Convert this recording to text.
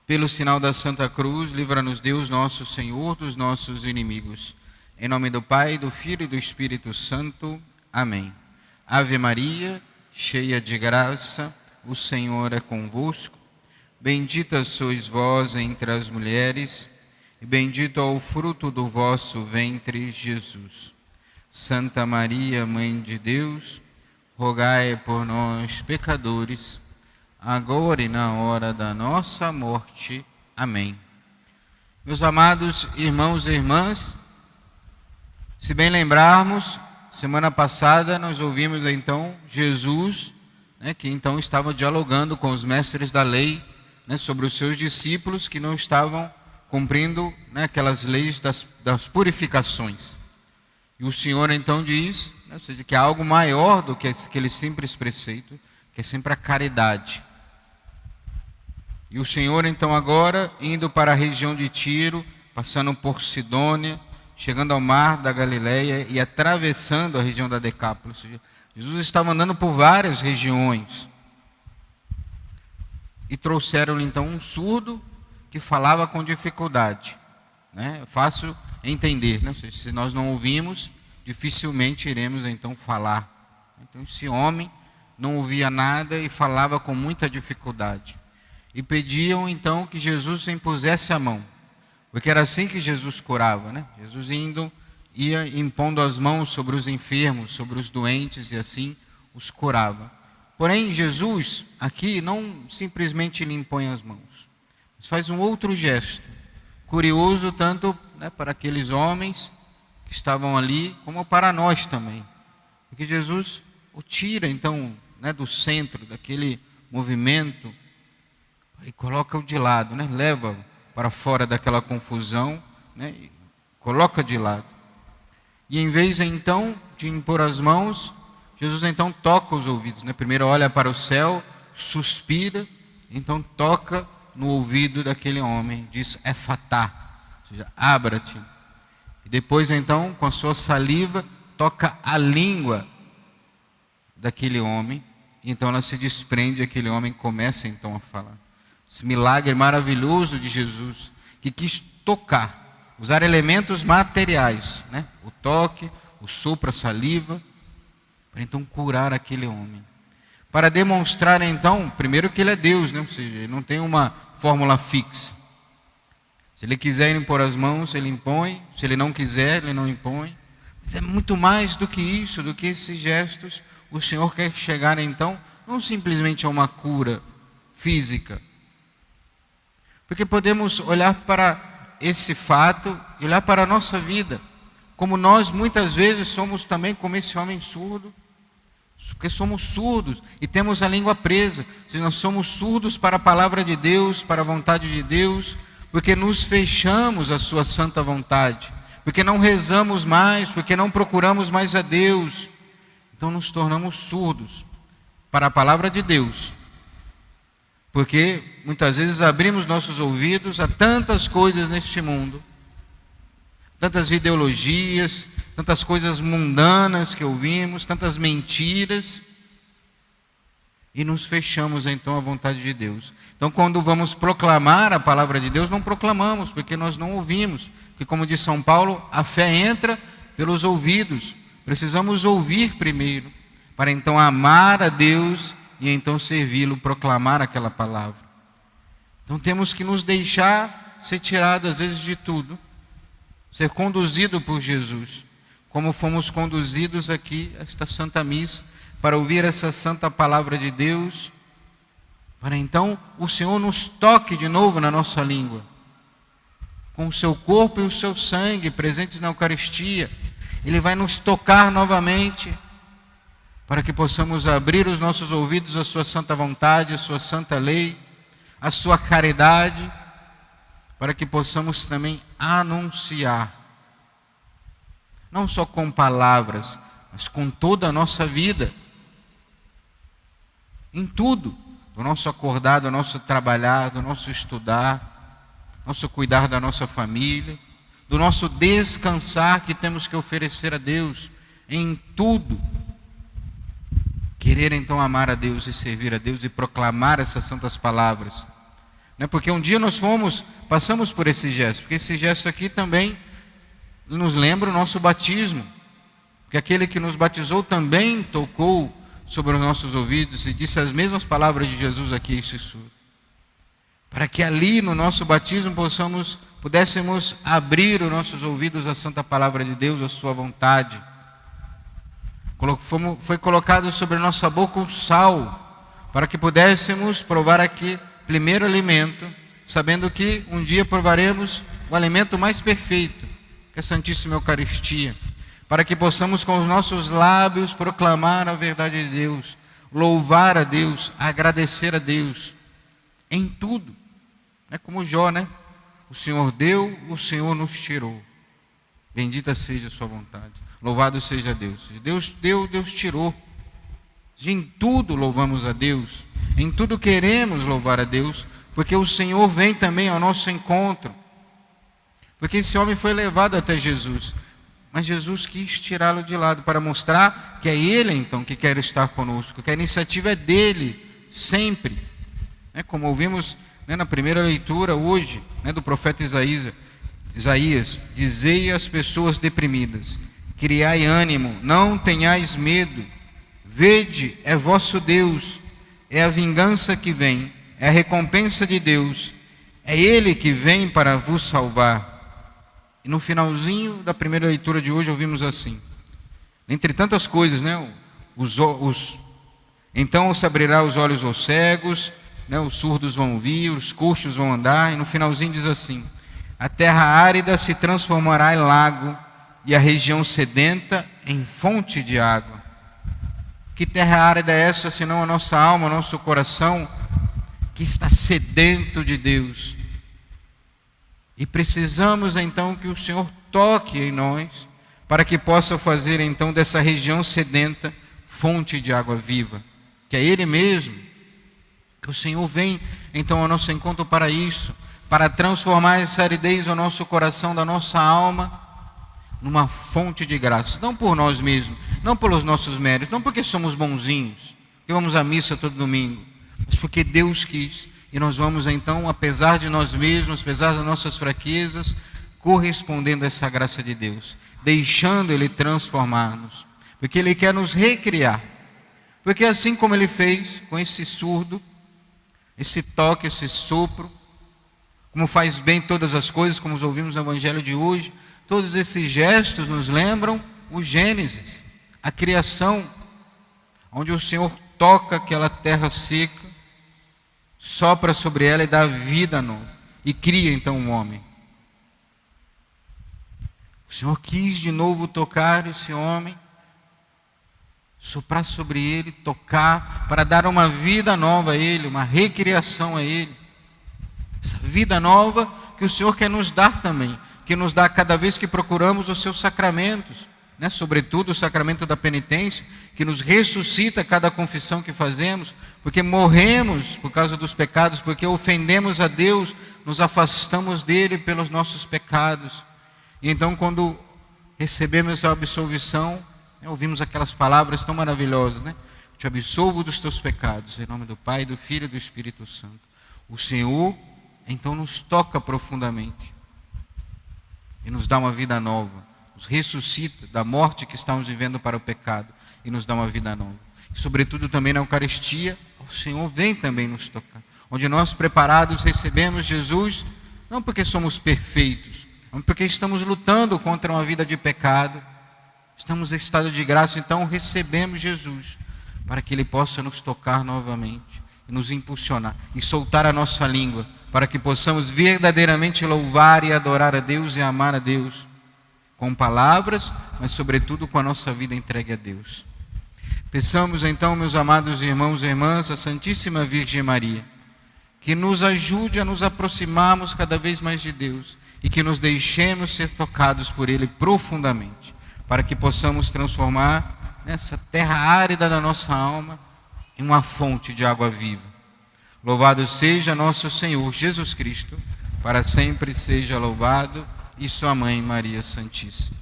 Pelo sinal da Santa Cruz, livra-nos Deus nosso Senhor dos nossos inimigos. Em nome do Pai, do Filho e do Espírito Santo. Amém. Ave Maria, cheia de graça, o Senhor é convosco. Bendita sois vós entre as mulheres, e bendito é o fruto do vosso ventre, Jesus. Santa Maria, Mãe de Deus, rogai por nós, pecadores, agora e na hora da nossa morte. Amém. Meus amados irmãos e irmãs, se bem lembrarmos, semana passada nós ouvimos então Jesus, que então estava dialogando com os mestres da lei, sobre os seus discípulos que não estavam cumprindo aquelas leis das purificações. E o Senhor então diz que há algo maior do que aquele simples preceito, que é sempre a caridade. E o Senhor então agora, indo para a região de Tiro, passando por Sidônia, chegando ao mar da Galileia e atravessando a região da Decápolis. Ou seja, Jesus estava andando por várias regiões. E trouxeram-lhe então um surdo que falava com dificuldade. É fácil entender, se nós não ouvimos, dificilmente iremos então falar. Então esse homem não ouvia nada e falava com muita dificuldade. E pediam então que Jesus impusesse a mão, porque era assim que Jesus curava, Jesus ia impondo as mãos sobre os enfermos, sobre os doentes, e assim os curava. Porém, Jesus aqui não simplesmente lhe impõe as mãos, mas faz um outro gesto, curioso tanto para aqueles homens que estavam ali, como para nós também. Porque Jesus o tira então do centro, daquele movimento, e coloca-o de lado, leva-o para fora daquela confusão, e coloca de lado. E em vez então de impor as mãos, Jesus então toca os ouvidos, Primeiro olha para o céu, suspira, então toca no ouvido daquele homem, diz efatá, ou seja, abra-te. E depois então, com a sua saliva, toca a língua daquele homem, e então ela se desprende, aquele homem começa então a falar. Esse milagre maravilhoso de Jesus, que quis tocar, usar elementos materiais, o toque, o sopro, a saliva, para então curar aquele homem. Para demonstrar então, primeiro que ele é Deus, ou seja, ele não tem uma fórmula fixa. Se ele quiser impor as mãos, ele impõe, se ele não quiser, ele não impõe. Mas é muito mais do que isso, do que esses gestos. O Senhor quer chegar então, não simplesmente a uma cura física, porque podemos olhar para esse fato e olhar para a nossa vida, como nós muitas vezes somos também como esse homem surdo, porque somos surdos e temos a língua presa. Se nós somos surdos para a palavra de Deus, para a vontade de Deus, porque nos fechamos à sua santa vontade, porque não rezamos mais, porque não procuramos mais a Deus, então nos tornamos surdos para a palavra de Deus. Porque muitas vezes abrimos nossos ouvidos a tantas coisas neste mundo, tantas ideologias, tantas coisas mundanas que ouvimos, tantas mentiras, e nos fechamos então à vontade de Deus. Então, quando vamos proclamar a palavra de Deus, não proclamamos, porque nós não ouvimos. Porque, como diz São Paulo, a fé entra pelos ouvidos. Precisamos ouvir primeiro, para então amar a Deus e então servi-lo, proclamar aquela palavra. Então temos que nos deixar ser tirado às vezes de tudo, ser conduzido por Jesus, como fomos conduzidos aqui a esta Santa Missa, para ouvir essa santa palavra de Deus, para então o Senhor nos toque de novo na nossa língua, com o seu corpo e o seu sangue presentes na Eucaristia. Ele vai nos tocar novamente, para que possamos abrir os nossos ouvidos à sua santa vontade, à sua santa lei, à sua caridade, para que possamos também anunciar, não só com palavras, mas com toda a nossa vida, em tudo, do nosso acordar, do nosso trabalhar, do nosso estudar, nosso cuidar da nossa família, do nosso descansar que temos que oferecer a Deus, em tudo. Querer então amar a Deus e servir a Deus e proclamar essas santas palavras, né? Porque um dia nós passamos por esse gesto, porque esse gesto aqui também nos lembra o nosso batismo, porque aquele que nos batizou também tocou sobre os nossos ouvidos e disse as mesmas palavras de Jesus aqui, este surdo. Para que ali no nosso batismo pudéssemos abrir os nossos ouvidos à santa palavra de Deus, à sua vontade. Foi colocado sobre a nossa boca o sal, para que pudéssemos provar aqui primeiro alimento, sabendo que um dia provaremos o alimento mais perfeito, que é a Santíssima Eucaristia, para que possamos com os nossos lábios proclamar a verdade de Deus, louvar a Deus, agradecer a Deus, em tudo. É como Jó, né? O Senhor deu, o Senhor nos tirou. Bendita seja a sua vontade. Louvado seja Deus. Deus deu, Deus tirou. Em tudo louvamos a Deus. Em tudo queremos louvar a Deus, porque o Senhor vem também ao nosso encontro. Porque esse homem foi levado até Jesus, mas Jesus quis tirá-lo de lado para mostrar que é Ele então que quer estar conosco, que a iniciativa é dele sempre. Como ouvimos na primeira leitura hoje, do profeta Isaías, dizei às pessoas deprimidas, criai ânimo, não tenhais medo, vede, é vosso Deus, é a vingança que vem, é a recompensa de Deus, é Ele que vem para vos salvar. E no finalzinho da primeira leitura de hoje ouvimos assim, entre tantas coisas, então se abrirá os olhos aos cegos, os surdos vão ouvir, os coxos vão andar, e no finalzinho diz assim, a terra árida se transformará em lago, e a região sedenta em fonte de água. Que terra árida é essa, senão a nossa alma, o nosso coração, que está sedento de Deus. E precisamos então que o Senhor toque em nós, para que possa fazer então dessa região sedenta fonte de água viva, que é Ele mesmo. Que o Senhor vem então ao nosso encontro para isso, para transformar essa aridez do nosso coração, da nossa alma, numa fonte de graça, não por nós mesmos, não pelos nossos méritos, não porque somos bonzinhos, que vamos à missa todo domingo, mas porque Deus quis, e nós vamos então, apesar de nós mesmos, apesar das nossas fraquezas, correspondendo a essa graça de Deus, deixando Ele transformar-nos, porque Ele quer nos recriar, porque assim como Ele fez com esse surdo, esse toque, esse sopro, como faz bem todas as coisas, como ouvimos no Evangelho de hoje, todos esses gestos nos lembram o Gênesis, a criação, onde o Senhor toca aquela terra seca, sopra sobre ela e dá vida nova, e cria então um homem. O Senhor quis de novo tocar esse homem, soprar sobre ele, tocar, para dar uma vida nova a ele, uma recriação a ele. Essa vida nova que o Senhor quer nos dar também, que nos dá cada vez que procuramos os seus sacramentos, sobretudo o sacramento da penitência, que nos ressuscita cada confissão que fazemos, porque morremos por causa dos pecados, porque ofendemos a Deus, nos afastamos dele pelos nossos pecados. E então quando recebemos a absolvição, ouvimos aquelas palavras tão maravilhosas, te absolvo dos teus pecados, em nome do Pai, do Filho e do Espírito Santo. O Senhor então nos toca profundamente e nos dá uma vida nova, nos ressuscita da morte que estamos vivendo para o pecado e nos dá uma vida nova. E sobretudo também na Eucaristia, o Senhor vem também nos tocar, onde nós preparados recebemos Jesus, não porque somos perfeitos, mas porque estamos lutando contra uma vida de pecado, estamos em estado de graça, então recebemos Jesus, para que Ele possa nos tocar novamente, e nos impulsionar, e soltar a nossa língua, para que possamos verdadeiramente louvar e adorar a Deus e amar a Deus, com palavras, mas sobretudo com a nossa vida entregue a Deus. Peçamos então, meus amados irmãos e irmãs, a Santíssima Virgem Maria, que nos ajude a nos aproximarmos cada vez mais de Deus, e que nos deixemos ser tocados por Ele profundamente, para que possamos transformar essa terra árida da nossa alma em uma fonte de água viva. Louvado seja nosso Senhor Jesus Cristo, para sempre seja louvado, e sua Mãe Maria Santíssima.